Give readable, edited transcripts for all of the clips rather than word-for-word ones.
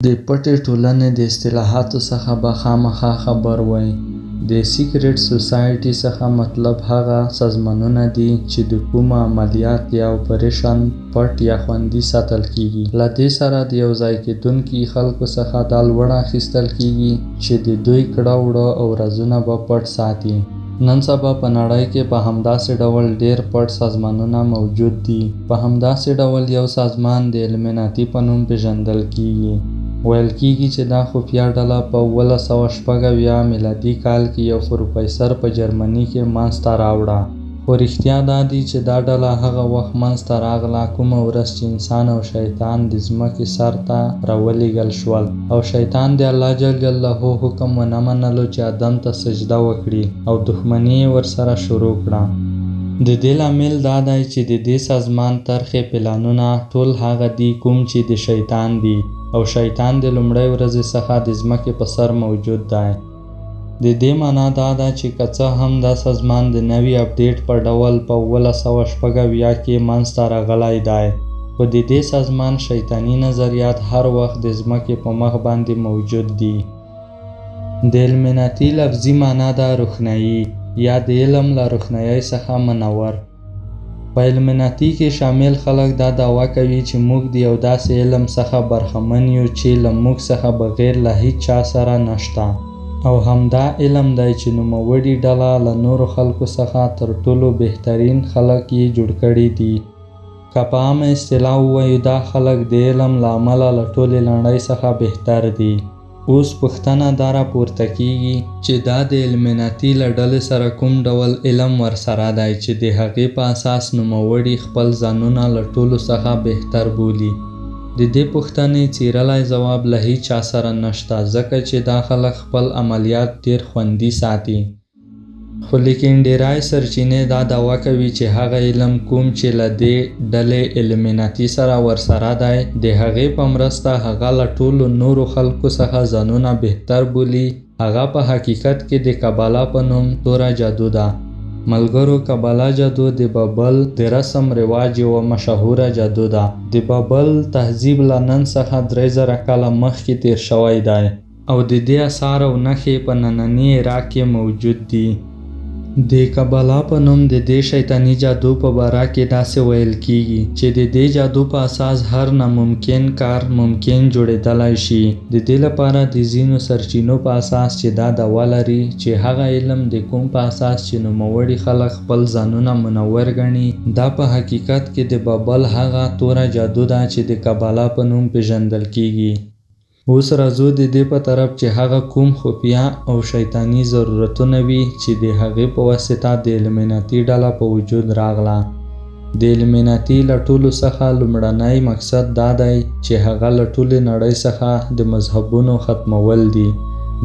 د پټې ټولنې د اصطلاحاتو څخه به خامخا خبر وئ. د سیکریټ سوسایټي څخه مطلب هغه سازمانونه دي چې د کومه عملیات یا اپریشن پټ یا خوندي ساتل کیږي. له دې سره د یو ځای کېدونکي خلکو څخه دا لوړ اخیستل کیږي چې د دوی کړه وړه او رازونه به پټ ساتي. نن سبا په نړۍ کې په همداسې ډول ډیر پټ سازمانونه موجود دي. په همداسې ډول یو سازمان د الومیناتي په نوم پیژندل کیږي. ویل کیږي چې دا خفیه ډله په 1976 میلادي کال کې یو پروفیسر په جرمني کې منځته راوړه. خو رښتیا دا دی چې دا ډله هغه وخت منځته راغله کومه ورځ چې انسان او شیطان د ځمکې سر ته راولېږل شول او شیطان د الله جل جلاله حکم ونه منلو چې آدم ته سجده وکړي او دښمني یې ورسره شروع کړه. د دې لامل دا دی چې د دې سازمان طرحې پلانونه ټول هغه دي کوم چې د شیطان دي او شیطان د لومړۍ ورځې څخه د ځمکې په سر موجود دی. د دې معنا دا ده چې که څه هم دا سازمان د نوي اپډیټ په ډول په 1976 کې منځته راغلی دی، خو د دې سازمان شیطاني نظریات هر وخت د ځمکې په مخ باندې موجود دي. د الومیناتي لفظي معنا ده روښنایي یا د علم له روښنایۍ څخه منور. په الومیناتي کې شامل خلک دا دعوه کوي چې موږ د یو داسې علم څخه برخمن یو چې له موږ څخه بغیر له هیڅ چا سره نشته، او همدا علم دی چې نوموړې ډله له نورو خلکو څخه تر ټولو بهترین خلک یې جوړ کړي دي. که په عامه اصطلاح ووایو دا خلک د علم له امله له ټولې نړۍ څخه بهتر دي. اوس پوښتنه دا راپورته کیږي چې دا د الومیناتي له ډلې سره کوم ډول علم ورسره دی چې د هغې په اساس نوموړي خپل ځانونه له ټولو څخه بهتر بولي. د دې پوښتنې څیرلی ځواب له هیڅ چا سره نشته، ځکه چې دا خلک خپل عملیات ډیر خوندي ساتي. خو لیکن ډیری سرچینې دا دعوه کوي چې هغه علم کوم چې له دې ډلې الومیناتي سره ورسره دی د هغې په مرسته هغه له ټولو نورو خلکو څخه ځانونه بهتر بولي. هغه په حقیقت کې د کابالا په نوم توره جادو ده. ملګرو، کابالا جادو د بابل د رسم رواج یوه مشهوره جادو ده. د بابل تهذیب له نن څخه 3000 کاله مخکې تیر شوی دی او د دې آثار او نښې په ننني عراق کې موجود دي. د کابالا په نوم د دې شیطاني جادو په باره کې داسې ویل کیږي چې د دې جادو په اساس هر ناممکن کار ممکن جوړېدلی شي. د دې لپاره د ځینو سرچینو په اساس چې دا دعوه لري چې هغه علم د کوم په اساس چې نوموړي خلک خپل ځانونه منور ګڼي دا په حقیقت کې د بابل هغه توره جادو ده چې د کابالا په نوم پیژندل کیږي. اوس راځو د دې په طرف چې هغه کوم خفیه او شیطاني ضرورتونه وي چې د هغې په واسطه د الومیناتي ډله په وجود راغله. د الومیناتي له ټولو څخه لومړنی مقصد دا دی چې هغه له ټولې نړۍ څخه د مذهبونو ختمول دي.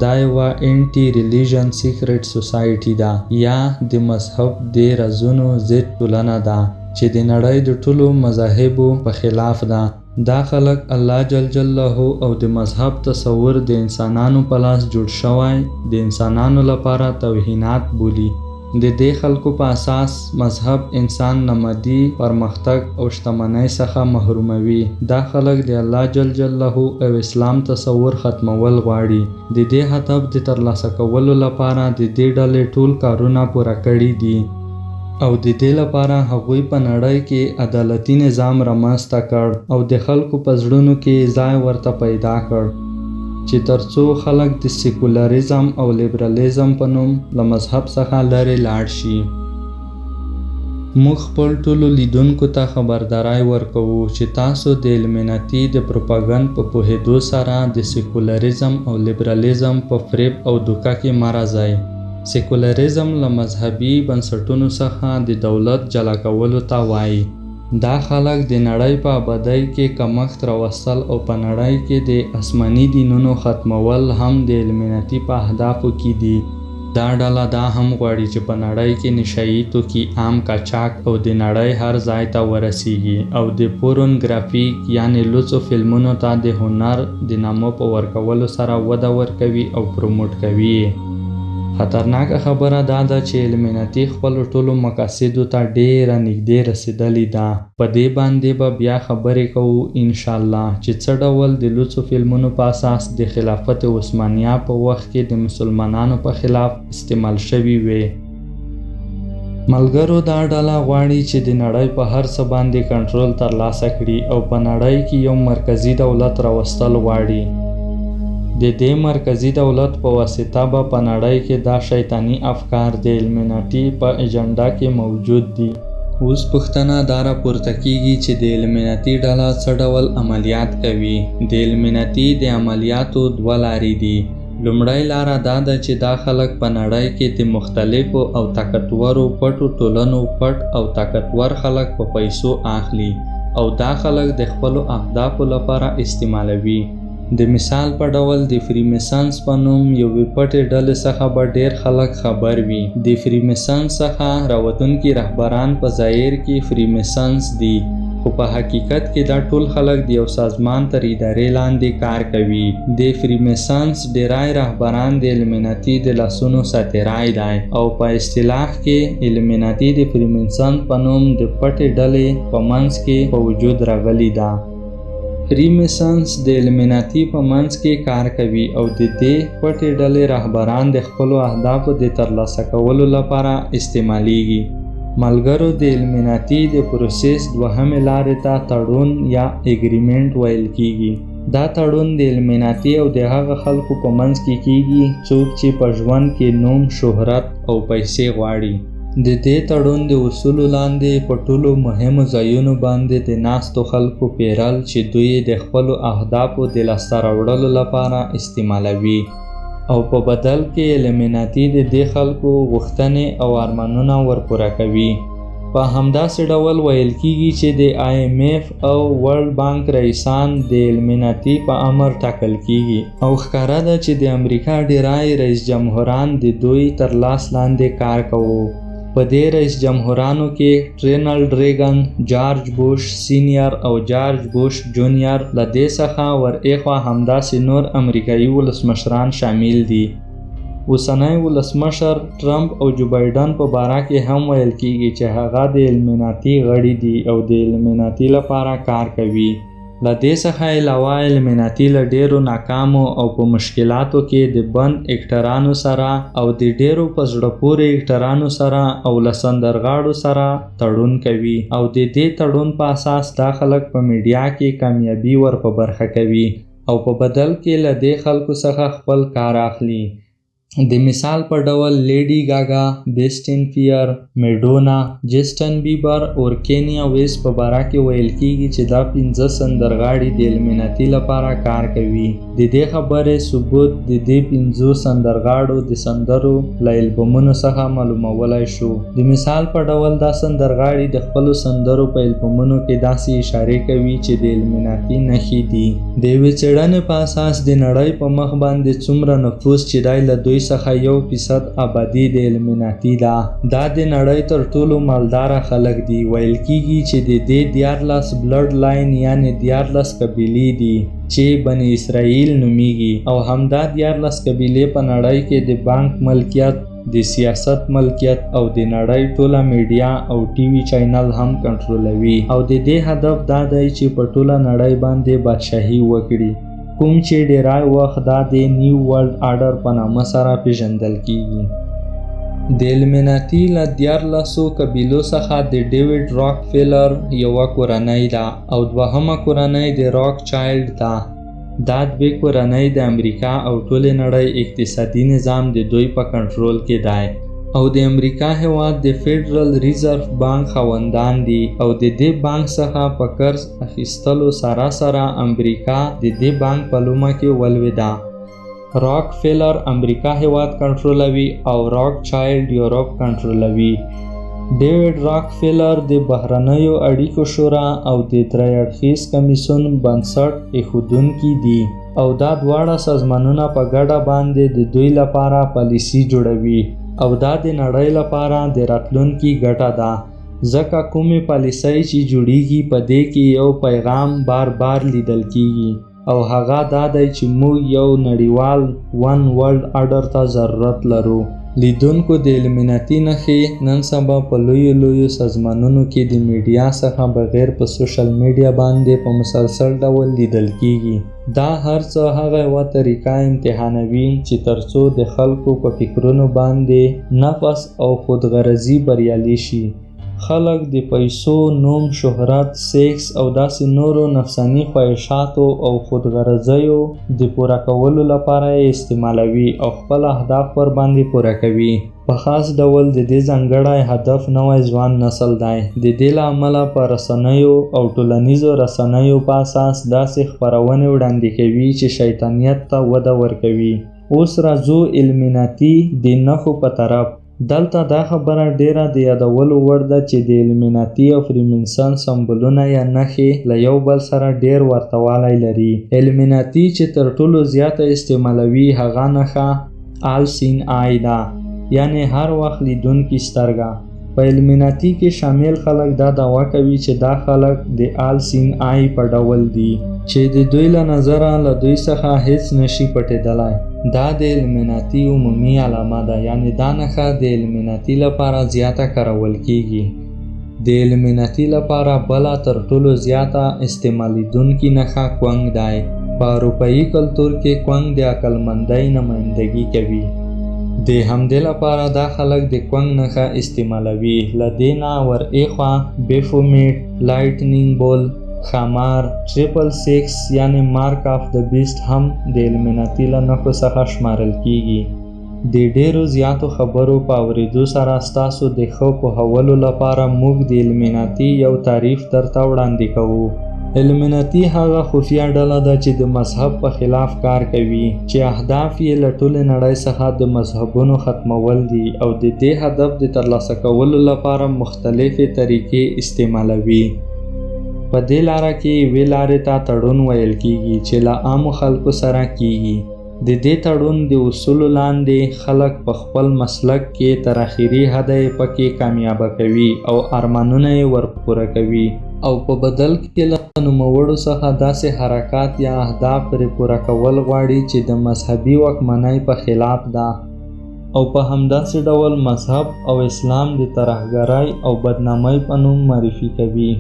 دا یوه انټي ریلیژن سیکریټ سوسایټي ده یا د مذهب د رازونو ضد ټولنه ده چې د نړۍ د ټولو مذاهبو په خلاف ده. دا خلک الله جل جلاله او د مذهب تصور د انسانانو په لاس جوړ شوی د انسانانو لپاره توهینات بولي. د دې خلکو په اساس مذهب انسان له مادي پرمختګ او شتمنۍ څخه محروموي. دا خلک د الله جل جلاله او اسلام تصور ختمول غواړي. د دې هدف د ترلاسه کولو لپاره د دې ډلې ټول کارونه پوره کړي دي او د دې لپاره هغوی په نړۍ کې عدالتي نظام رامنځته کړ او د خلکو په زړونو کې ځای ورته پیدا کړ چې ترڅو خلک د سیکولریزم او لیبرالیزم په نوم له مذهب څخه لرې لاړ شي. موږ خپل ټولو لیدونکو ته خبرداری ورکوو چې تاسو د الومیناتي د پروپاګند په پوهېدو سره د سیکولریزم او لیبرالیزم په فریب او دوکه کې مه راځئ. سیکولریزم له مذهبي بنسټونو څخه د دولت جلا کولو ته وایي. دا خلک د نړۍ په ابادۍ کې کمښت راوستل او په نړۍ کې د آسماني دینونو ختمول هم د الومیناتي په اهدافو کې دي. دا ډله دا هم غواړي چې په نړۍ کې نشهیي توکي عام قاچاق او د نړۍ هر ځای ته ورسیږي او د پورنوګرافیک یعنی لوڅو فلمونو ته د هنر د نامو په ورکولو سره وده ورکوي او پروموټ کوي. خطرناکه خبره دا ده چې ایلومیناتي خپلو ټولو مقاصدو ته ډیره نږدې رسیدلې ده. په دې باندې به بیا خبرې کوو انشاءالله چې څه ډول د لوڅو فلمونو په اساس د خلافت عثمانیه په وخت کې د مسلمانانو په خلاف استعمال شوي وې. ملګرو دا ډله غواړي چې د نړۍ په هر څه باندې کنټرول ترلاسه کړي او په نړۍ کې یو مرکزي دولت راوستل غواړي. د دې مرکزي دولت په واسطه به په نړۍ کې دا شیطانی افکار د ایلومیناټي په ایجنډا کې موجود دي. اوس پوښتنه دا راپورته کیږي چې د ایلومیناټي ډله څه ډول عملیات کوي. د ایلومیناټي د عملیاتو دوه لارې دي. لومړی لاره دا ده چې دا خلک په نړۍ کې د مختلفو او طاقتورو پټو ټولنو پټ او طاقتور خلک په پیسو اخلي او دا خلک د خپلو اهدافو لپاره استعمالوي. د مثال په ډول د فریمیسنز په نوم یوې پټې ډلې څخه به ډیر خلک خبر وي. د فریمیسنز څخه راوتونکي رهبران په ظاهر کې فریمیسنز دي خو په حقیقت کې دا ټول خلک د یو سازمان تر ادارې لاندې کار کوي. د فریمیسنز ډیری رهبران د ایلومیناټي د لاسونو ساتیرای دی او په اصطلاح کې ایلومیناټي د فریمیسنز په نوم د پټې ډلې په منځ کې په وجود راغلی ده. فریمیسنز د ایلومیناټي په منځ کې کار کوي او د دې پټې ډلې رهبران د خپلو اهدافو د ترلاسه کولو لپاره استعمالیږي. ملګرو د ایلومیناټي د پروسس دوهمې لارې ته تړون یا اګریمنټ ویل کیږي. دا تړون د ایلومیناټي او د هغه خلکو په منځ کې کیږي څوک چې په ژوند کې نوم، شهرت او پیسې غواړي. د دې تړون د اصولو لاندې په ټولو مهمو ځایونو باندې د ناستو خلکو پیرل چې دوی د خپلو اهدافو د لاسته راوړلو لپاره استعمالوي او په بدل کې ایلومیناټي د دې خلکو غوښتنې او ارمانونه ورپوره کوي. په همداسې ډول ویل کیږي چې د IMF او ورلد بانک رئیسان د ایلومیناټي په امر ټاکل کیږي او ښکاره ده چې د امریکا ډیری رئیس جمهوران د دوی تر لاس لاندې کار کوي. په دې رئیس جمهورانو کې رینالډ ریګن، جارج بوش سینیئر او جارج بوش جونیئر له دې څخه ورئخوا همداسې نور امریکایي ولسمشران شامل دي. اوسنی ولسمشر ټرمپ او جو بایډن په باره کې هم ویل کیږي چې هغه د ایلومیناټي غړي دي او د ایلومیناټي لپاره کار کوي. له دې څخه علاوه ایلومیناټي له ډیرو ناکامو او په مشکلاتو کې د بند اکټرانو سره او د ډیرو په زړه پورې اکټرانو سره او له سندرغاړو سره تړون کوي او د دې تړون په اساس دا خلک په میډیا کې کامیابي ور په برخه کوي او په بدل کې له دې خلکو څخه خپل کار اخلي. د مثال په ډول لیډي ګاګا، بیسټین فیر، میډونا، جسټن بیبر او کینیا ویس په باره کې ویل کیږي چې دا 15 سندرغاړي د ایلومیناټي لپاره کار کوي. د دې خبرې ثبوت د دې 15 سندرغاړو د سندرو له البومونو څخه معلومولای شو. د مثال په ډول دا سندرغاړي د خپلو سندرو په البومونو کې داسې اشارې کوي چې د ایلومیناټي نښې دي. د یوې څېړنې په اساس د نړۍ په مخ باندې څومره نفوس چې دی له دوی څخه 1% آبادي د ایلومیناټي ده. دا د نړۍ تر ټولو مالداره خلک دي. ویل کیږي چې د دې 14 بلډ لاین یعنی 14 قبیلې دي چې بني اسرائیل نومیږي او همدا 14 قبیلې په نړۍ کې د بانک ملکیت، د سیاست ملکیت او د نړۍ ټوله میډیا او ټي وي چینل هم کنټرولوي او د دې هدف دا دی چې په ټوله نړۍ باندې بادشاهي وکړي، کوم چې ډیری وخت دا د نیو ورلد آرډر په نامه سره پیژندل کیږي. د ایلومیناټي له 14 قبیلو څخه د ډیوډ راک فیلر یوه کورنۍ ده او دوهمه کورنۍ د راک چایلډ ده. دا دوی کورنۍ د امریکا او ټولې نړۍ اقتصادي نظام د دوی په کنټرول کې دی او د امریکا هیواد د فیډرل ریزرو بانک خاوندان دي او د دې بانک څخه په قرض اخیستلو سره سره امریکا د دې بانک په لومه کې ولوېده. راک فیلر امریکا هیواد کنټرولوي او راک چایلډ یورپ کنټرولوي. ډیوډ راک فیلر د بهرنیو اړیکو شورا او د درې اړخیز کمیسیون بنسټ ایښودونکي دي او دا دواړه سازمانونه په ګډه باندې د دوی لپاره پالیسي جوړوي او دا د نړۍ لپاره د راتلونکي ګټه ده ځکه کومې پالیسۍ چې جوړیږي په دې کې یو پیغام بار بار لیدل کیږي او هغه دا دی چې موږ یو نړیوال ون ورلد آرډر ته ضرورت لرو لیدونکو د ایلومیناتي نښې نن سبا په لویو سازمانونو کې د میډیا څخه بغیر په سوشل میډیا باندې په مسلسل ډول لیدل کیږي. دا هر څه هغه یوه طریقه امتحانوي چې ترڅو د خلکو په فکرونو باندې نفس او خودغرضي بریالي شي. خلک د پیسو، نوم، شهرت، سیکس او داسې نورو نفساني خواهشاتو او خودغرضیو د پوره کولو لپاره یې استعمالوي او خپل اهداف ورباندې پوره کوي. په خاص ډول د دې ځانګړی هدف نوی ځوان نسل دی. د دې له امله په رسنیو او ټولنیزو رسنیو په اساس داسې خپرونې وړاندې کوي چې شیطانیت ته وده ورکوي. اوس راځو ایلومیناتي د نښو په طرف. دلته دا خبره ډیره د یادولو وړ ده چې د ایلومیناتي او فریمنسن سمبولونه یا نښې له یو بل سره ډیر ورته والی لري. ایلومیناتي چې تر ټولو زیاته استعمالوي هغه نښه آل سین آی ده، یعنی هر وخت لیدونکي سترګه. په ایلومیناتي کې شامل خلک دا دعوا کوي چې دا خلک د آل سین آی په ډول دي چې د دوی له نظره له دوی څخه هیڅ نشي پټېدلی. دا د ایلومیناتي عمومي علامه ده، یعنی دا نښه د ایلومیناتي لپاره زیاته کارول کیږي. د ایلومیناتي لپاره بله تر ټولو زیاته استعمالیدونکې نښه کوانګ دی. په اروپایي کلتور کې کوانګ د عقلمندۍ نمایندګي کوي. د همدې لپاره دا خلک د کوانګ نښه استعمالوي. له دې نه ور ایخوا بیفومیټ، لایټنینګ بول، خمار، 666 یعنی مارک آف د بیسټ هم د ایلومیناتي له نښو څخه شمارل کیږي. د ډیرو زیاتو خبرو په اورېدو سره ستاسو د ښه پوهولو لپاره موږ د ایلومیناتي یو تعریف درته وړاندې کوو. ایلومیناتي هغه خفیه ډله ده چې د مذهب په خلاف کار کوي، چې اهداف یې له ټولې نړۍ څخه د مذهبونو ختمول دي او د دې هدف د ترلاسه کولو لپاره مختلفې طریقې استعمالوي. په دې لاره کې یوې لارې ته تړون ویل کیږي چې له عامو خلکو سره کیږي. د دې تړون د اصولو لاندې خلک په خپل مسلک کې تر اخري حده یې پکې کامیابه کوي او ارمانونه یې ورپوره کوي او په بدل کې له نوموړو څخه داسې حرکات یا اهداف پرې پوره کول غواړي چې د مذهبي واکمنۍ په خلاف ده او په همداسې ډول مذهب او اسلام د ترهګرۍ او بدنامۍ په نوم معرفي کوي.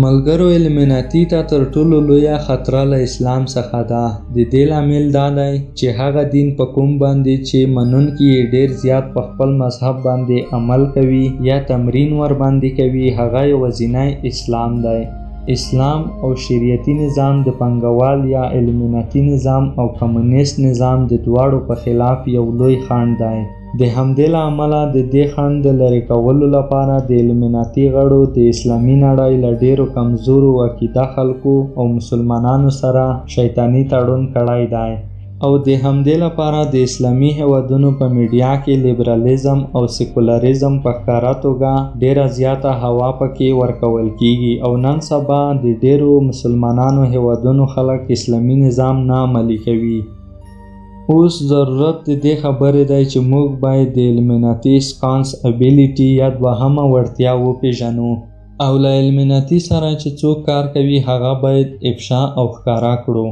ملګرو، ایلومیناتي ته تر ټولو لویه خطره له اسلام څخه ده. د دې لامل دا دی چې هغه دین په کوم باندې چې منونکي یې ډیر زیات په خپل مذهب باندې عمل کوي یا تمرین ور باندې کوي هغه یوازینی اسلام دی. اسلام او شریعتي نظام د پانګوال یا ایلومیناتي نظام او کمونیست نظام د دواړو په خلاف یو لوی خنډ دی. د همدې له امله د دې خنډ د لرې کولو لپاره د ایلومیناتي غړو د اسلامي نړۍ له ډیرو کمزورو عقیده خلکو او مسلمانانو سره شیطاني تړون کړی دی او د همدې لپاره د اسلامي هیوادونو په میډیا کې لیبرالیزم او سیکولریزم په ښکاره توګه ډیره زیاته هوا پکې ورکول کیږي او نن سبا د ډیرو مسلمانانو هیوادونو خلک اسلامي نظام نه عملي کوي. اوس ضرورت د دې خبرې دی چې موږ باید د ایلومیناتي سکانس ابیلیټي یا دوهمه وړتیا وپیژنو او له ایلومیناتي سره چې څوک کار کوي هغه باید افشا او ښکاره کړو.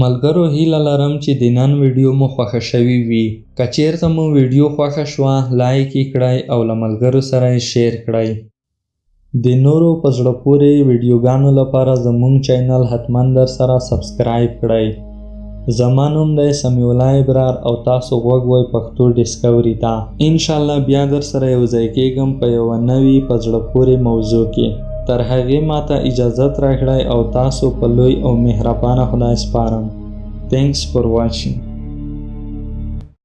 ملګرو، هیله لرم چې د نن ویډیو مو خوښه شوې وي. که چیرته مو ویډیو خوښه شوه لایک یې کړئ او له ملګرو سره یې شیر کړئ. د نورو په زړه پورې ویډیوګانو لپاره زموږ چینل حتما در سره سبسکرایب کړئ. زما نوم دی سمیع الله ابرار او تاسو غوږ وئ پښتو ډسکوري ته. انشاءالله بیا در سره یو ځای کېږم په یوه نوي په زړه پورې موضوع کې. تر هغې ماته اجازت راکړئ او تاسو په لوی او مهربانه خدای سپارم. Thanks for watching.